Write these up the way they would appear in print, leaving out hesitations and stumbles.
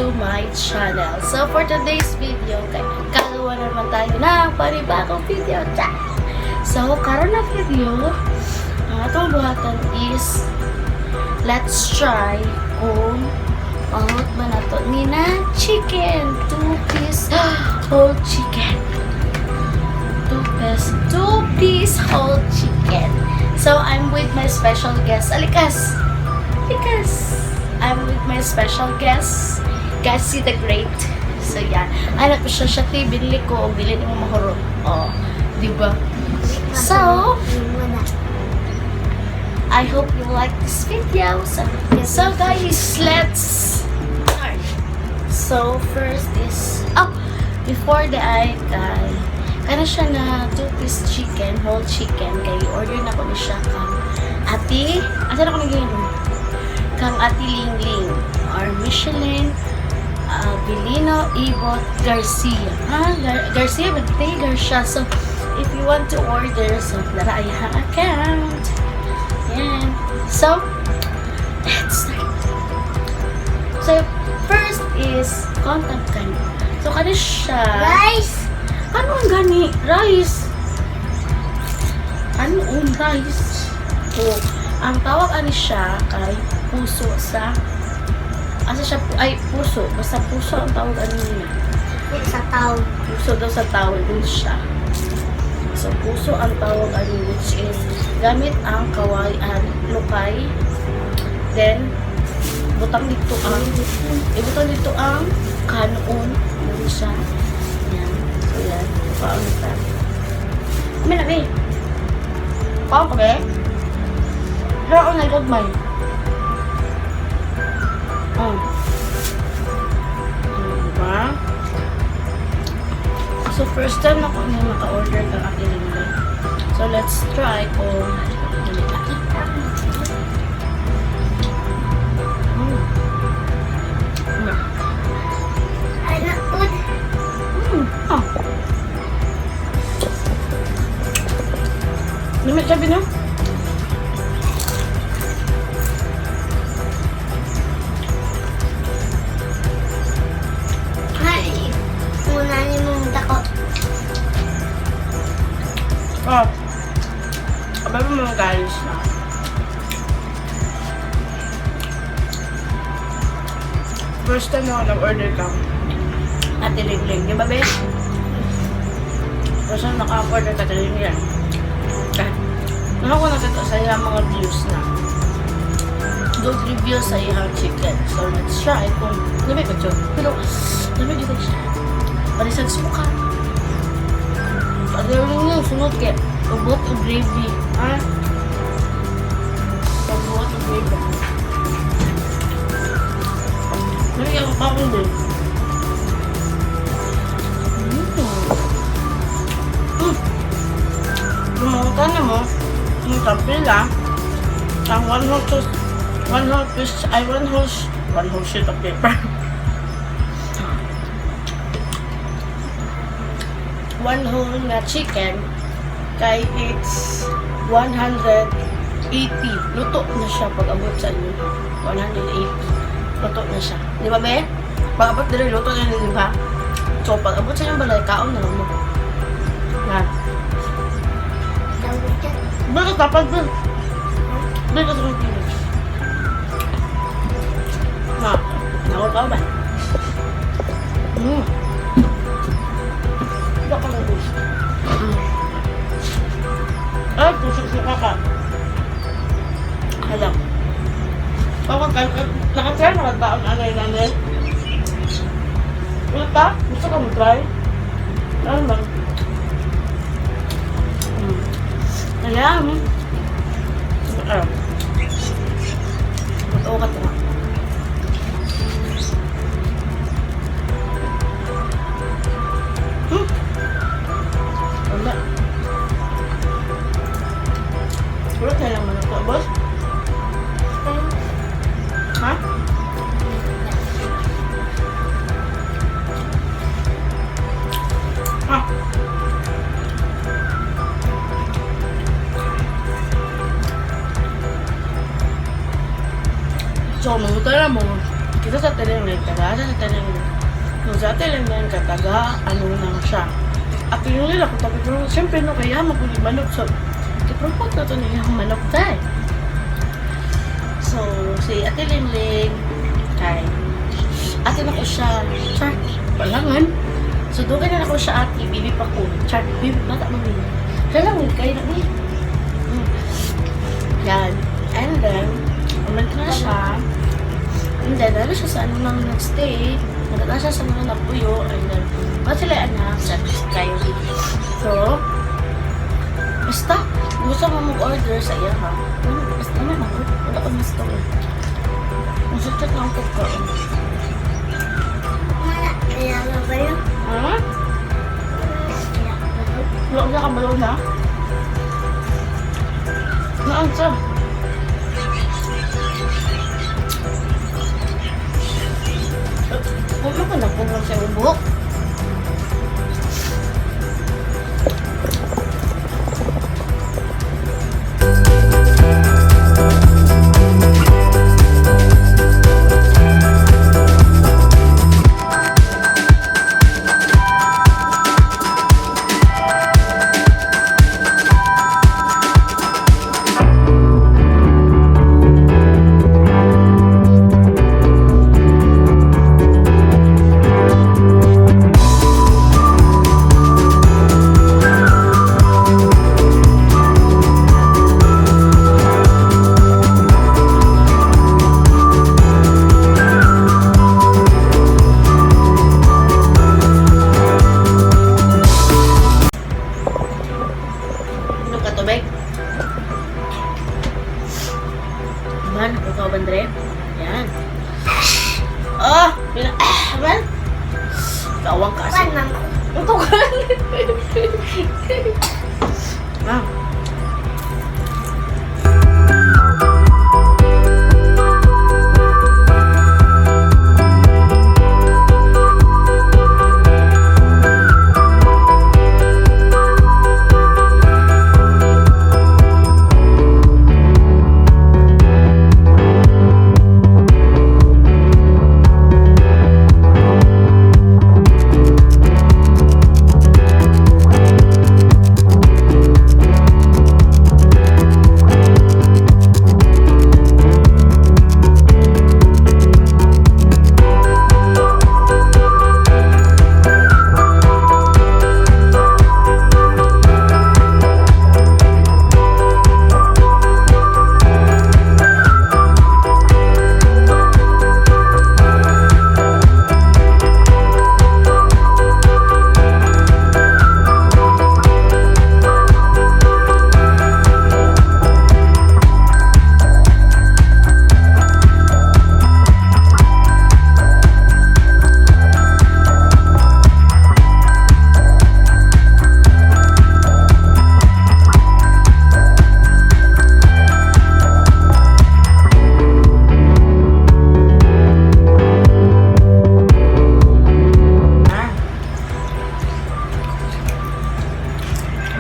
to my channel. So for today's video, gagawa naman tayo ng panibagong video. So karon na video, ang atong buhatan is let's try kung mahot ba na to ni na chicken. 2-piece whole chicken. 2-piece whole chicken. So I'm with my special guest. Alikas! I'm with my special guest, Cassie the Great. So yeah, anak ko siya binili ko, bilhin mo Mahurot. Oh, diba? So, I hope you like this video. So guys, let's start. So first is, before the kana siya na 2-piece chicken, whole chicken. Kaya order na ko na siya kang ati, asa na ko naging kang Ati Lingling or Michelin Vilino Ibot Garcia. Garcia, but they Garcia. So, if you want to order, so, nara ayahang account. Yan. So, let's start. So, first is contact kani. So, kani siya. Rice! Ano ang gani? Rice. Ano ang rice? So, ang tawag ani siya kay puso sa siya ay puso, basta puso ang tawag ano niya Sa tao. puso daw sa tawag din siya. So puso ang tawag ano, which is gamit ang kawayan lukay, then ibutang dito ang kanon ano siya yan. So yan, paano ta may na may paano ka ba raon na ikot may diba? So, first time ako na maka-order ng Ati Lingling. So, let's try kung Anak po. Limit sabi na? Abay mo mga guys na first time ako nag-order ka Ati Lingling, di ba be? First time naka-order ka Ati Lingling kahit ko nakita sa iyang mga views na good reviews sa iyang chicken. So let's try kung lamig ba ito? Pero lamig ito siya parisag suka pag yung sunod kaya ubot o gravy. Ubot o gravy. Nalagyan ko pa din. Lumunta na mo. Yung tapila. Ang one whole sheet of paper. One whole na chicken. Kay it's 180. Luto na siya pag abot sa inyo. 180. Luto na siya. Di ba, be? Pag abot na rin, luto na rin, di ba? So, pag abot sa inyo balay, kaon na lang mo. Yan. Bakit tapad ba? Bakit sa kong pilis? Nakul ka ba? Baka na gusto. Ay, pusok-suka ka. Alam. Nakatry na nagbaon anay-nanay. Ulit ka? Gusto ka mag-try? Ano lang? Alam. Matao ka ito nga. Wala. Ulit na lang manok ko, boss? Ha? So, manguta na mo. Kita sa Tiling, taga sa Tiling. Kung sa Tiling na yung kataga, ano nang siya. At yung nila, kung tabi ko, siyempre no, kaya magulig manok. So, ipropot na ito niya yung manok dahil. So, si Ate Lingling, kay ate na ko siya, char, palangan. So, doon na ako siya ate, bibi pa ko. Char, bibi pa ta mami. Siya lang, kayo na ni. Yan. And then, umalit na siya. And then, ano siya sa ano nang nag-stay. Nagkata siya sa mga napuyo. And then, ba't sila anak sa kayo. So, basta, gusto mo mag-order sa iya ha. Basta naman ako. Wala ko na store. Masakit lang ko ko. Kaya nga ba yun? Ha? Wala ka kabalo na? Naan siya? Huwag mo ka na pulang sa ubok. Man, ikaw bandre? Yan. Oh, pina, man. Gawang kasi. Paano mo? Ito ka. Ah.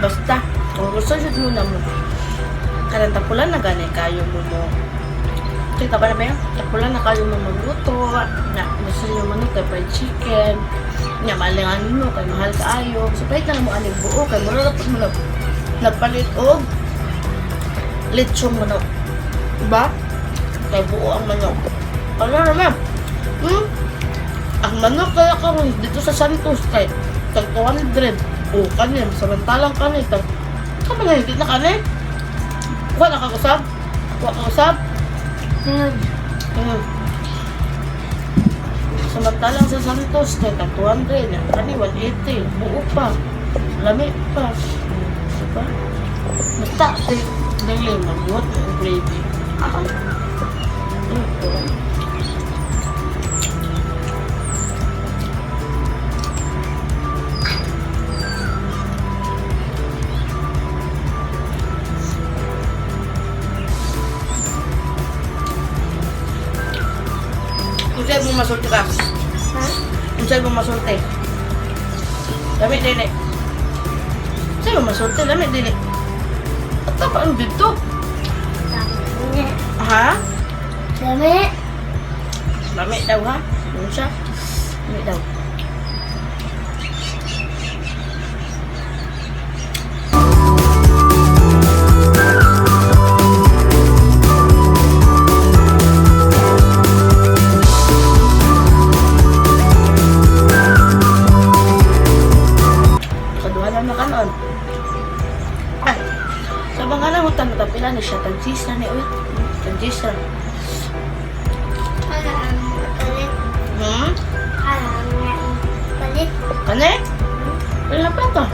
Basta, kung gusto siya mo karang tapulan na gani kayo mo mo. Kita ba na ba yan? Tapulan na kayo mo magluto. Na, gusto nyo manok kay fried chicken. Nga, malinganin mo kay mahal kaayo. So, kahit na mo aning buo kay mura dapat mo nagpalit og lechong manok. Diba? Kay buo ang manok. Ano naman? Ang manok kaya ka dito sa Santos kay tag 200. O, kanin. Samantalang kanin. Kama na hindi na kanin? Kuha na kakusap? Kuha kakusap? Samantalang sa Santos, kaya tag 200. Kanin, 180. Buo pa. Lami pa. Diba? Basta, dali, magbuhat ng gravy. Sa'yo mong masulti ka? Ha? Kung sa'yo mong masulti? Dami, dili. Sa'yo mong masulti? Dami, dili. At tapaan dito? Dami. Ha? Dami. Lami daw ha? Ano siya? Lami daw. Kaduha lang na kanon. Ah, sa mga namutan na tapila na siya. Tagsisa ni uy. Tagsisa. Palit. Hmm? Palit. Kane? Wala pa to.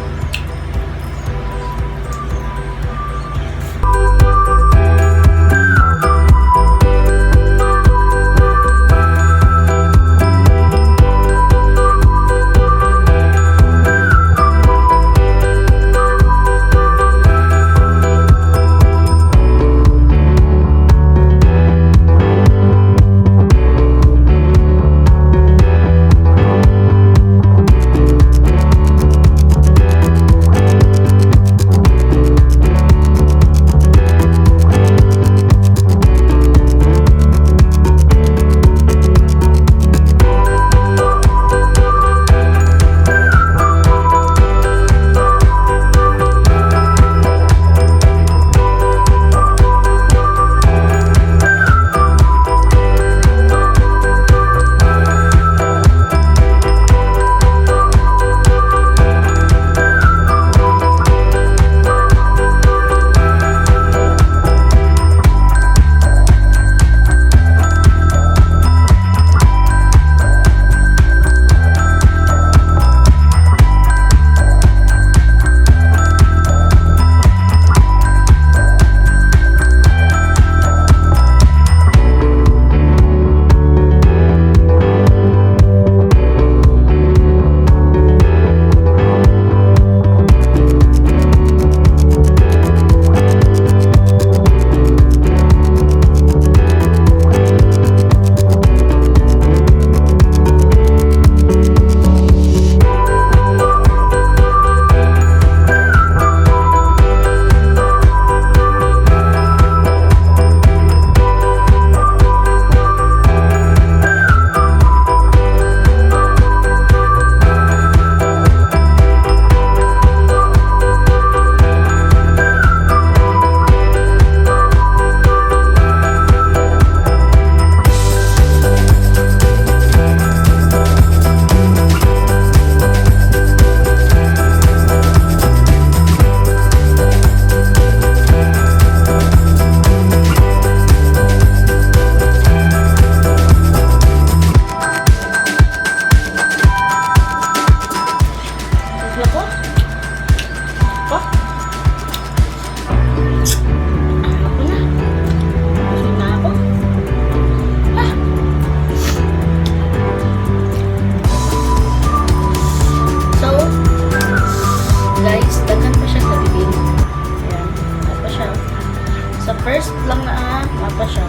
First lang na mapa siya.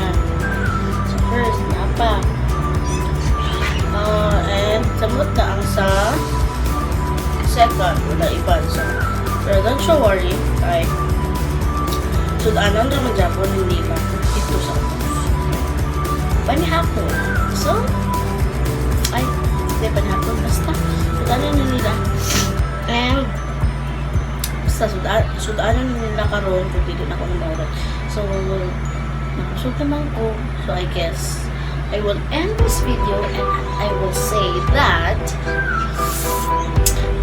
Yan. So first, mapa. And samot na ang sa second. Wala iban. So, pero don't you worry. Ay, sudanan naman Japon hindi ba? Ito sa panihapon. So, ay, hindi panihapon. Basta, sudanan na nila. And, sudanan nila karon kung dito na ako ng Mahurot. So, nakusog naman ko. So, I guess, I will end this video and I will say that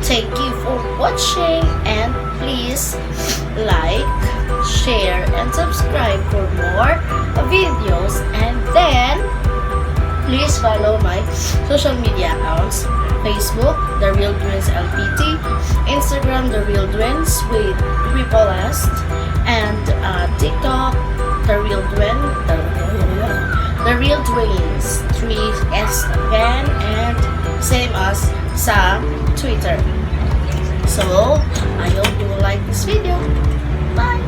thank you for watching and please like, share, and subscribe for more videos, and then please follow my social media accounts: Facebook, The Real Twins LPT, Instagram, The Real Twins with triple S, and TikTok, The Real Twin, The Real Twins 3S again, and same as sa Twitter. So, I hope you will like this video. Bye!